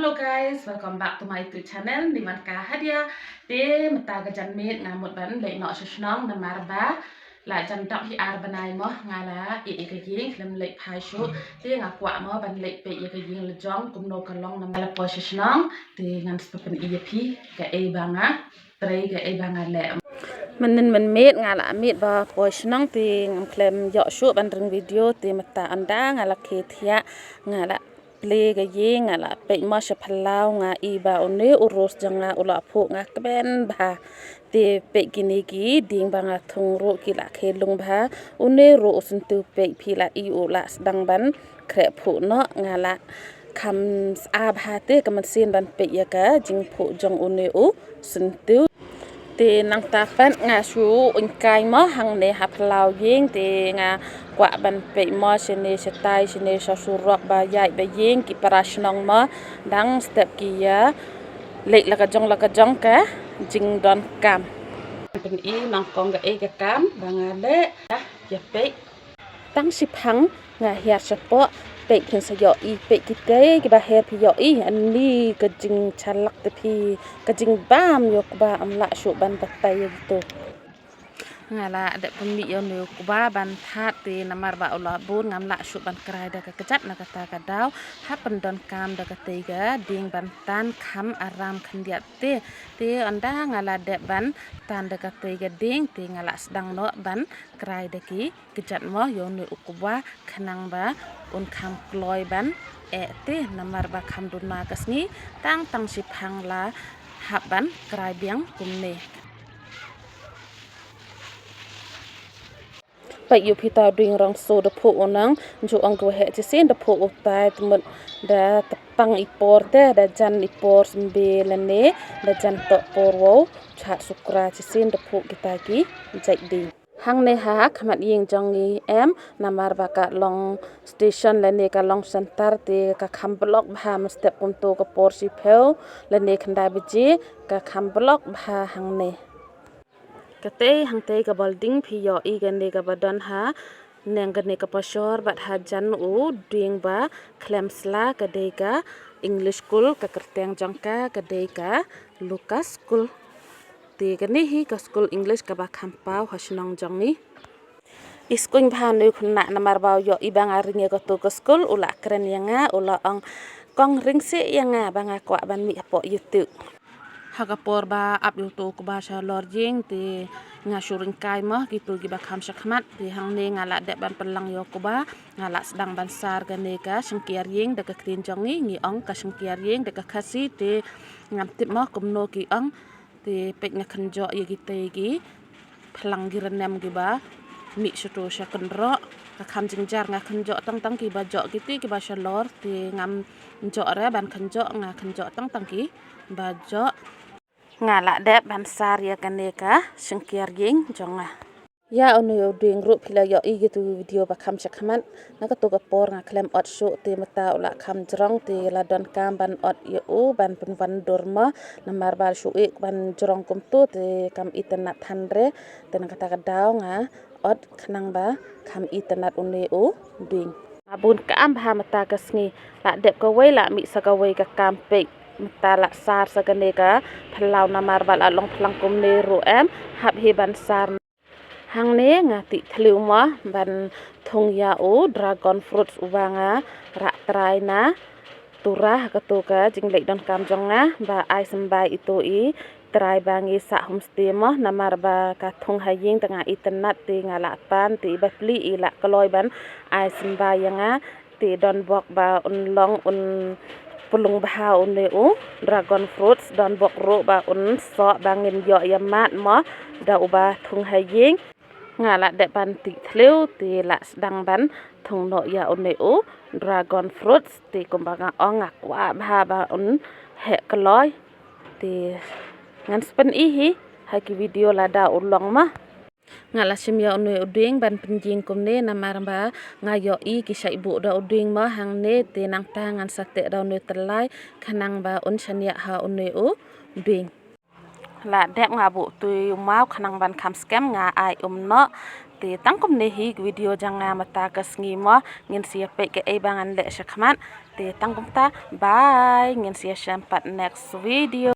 Hello guys, welcome back to my YouTube channel niwankahadia. Te mata gajan mit ngamut ban lei no shnong na marba la jan dap hi ar banai mo ngala e ke ying lem lei phai shu te ngakwa mo ban lei pe ye ke ying le jong kum no kalong na mala po shnong te ngam stopen EP ke e banga trei ke e banga le mình mét ngà là mét bà bồi shnong thì ngam klem yo shu ban reng video thì mata anda ngala ke thia ngala play ga ye ngala pe ma sha phalau nga iba one urus janga ula phu nga kben ba te pe kini ki ding ba nga thung ro ki la khelung ba une ro sun tu pe phi la I u la dang ban kre phu no ngala kham a bha te kaman sin ban pe ya ka jing phu jong une u sun tu te nang ta pan nga su un kai mo hang ne hap lao yeng te nga kwa ban pe mo sene setai sene sa su rok ba yai ba yeng ki para shnong mo dang step ki ya le la ka jong ka jing don kam pen I nang kong ga e ka kam ba nga le ya pe tang si phang nga hia sa po pe phin sa yo I pe ki te ki ba he phi yo I an ni ka jing chalak te phi ka jing bam yo ba am la shu ban ta tai to ngala de pemi yo no ba ban that te namar ba ola bun ngam la shu ban krai da ka kajat na ka ta ka daw ha pan don kam da ka te ga ding ban tan kham aram khandia te anda ngala de ban tan da ka te ga ding te ngala sedang no ban krai da ki kajat mo yo no ukwa khanang ba un kham kloi ban te namar ba kham dun ma kasni tang si phang la haban krai biang kumne vậy yêu phi ta đuôi rong số đập hộ nắng chú ông có hệ chỉ xin đập hộ tai tụi mình đã tập bằng ipor te đã jan ipor sembe lene đã jan to porwo chat sukra chỉ xin đập hộ kita ki chạy đi hang ne ha khamat yeng jong ni em namar ba ka long station lene ka long center te ka kham block bha ma step kum to ka por si pheu lene khanda biji ka kham block bha hang ne kate hang te ka building phi yo I gan ne ka badan ha neng gan ne ka pasor bat ha jan u ding ba klemsla ka de ka English school ka kerteng jong ka de ka Lucas school te ka ni hi ka school English ka ba khampau ha shnong jong ni iskung bha nu khna namar ba yo I bang ari nge ka to ka school ula kren yanga ula ang kong ring se yanga banga kwa ban mi po youtube hagapor ba up youtube ba sha lor jing te nga shuring kai ma gitu gi ba kham shakmat te hang ne ngala de ban pelang yo ko ba ngala sedang ban sar ga ne ka sengkiar ying de ka krin jong ni ngi ong ka sengkiar ying de ka khasi te ngam tip ma kum no ki ong te pek nga khanjo ye gi te gi phalang gi renem gi ba mi shuto sha kan ro ka kham jing jar nga khanjo tang ki ba jo gi ti ki ba sha lor te ngam jo ra ban khanjo nga khanjo tang ki ba jo ngala de ban sar ya kaneka sengkiar ying jonga ya onu yo ding ru phila yo I gitu video ba kham shakhaman na ka to ka por nga klem ot shu te mata ula kham jrong te la don kam ban ot yo u ban pen van dorma na mar bal shu e ban jrong kum tu te kam internet thanre te na kata ka daw nga ot khnang ba kham internet une u ding abun kam ba mata ka sngi la dep ka wei la mi sa ka wei ka kam pe mata la sar sa ka ne ka phalau na mar bal along phlang kum ne ru em hap hi ban sar hang ne nga ti thliu ma ban thong ya u dragon fruits uwanga ra trai na tura ka to ka jing le don kam jong nga ba ai sambai itu I trai bangi sa homestay mo namar ba ka thong haying tanga internet ti nga la pan ti ba pli I la kloi ban ai sambai nga ti don bok ba un long un pulung bah une u dragon fruits don bok ro ba un so bangin yo yamat mo da uba thung haying ngala de ban ti thleu ti la dang ban thung no ya une u dragon fruits ti kumbanga onga kwa ba ba un he kloi ti ngan spen I hi ha ki video la da ulong ma ngala simya onu uding ban penjing kumne namar ba ngayo I ki sai bu da uding ma hang ne te nang ta ngan sate da nu telai khanang ba un chania ha unu u ding la dek nga bu tu mau khanang ban kham scam nga ai no te tang kum ne hi video janga mata ka sngi mo ngin sia pe ke e bangan le shakmat te tanggung ta. Bye. Ngin sia sampai next video.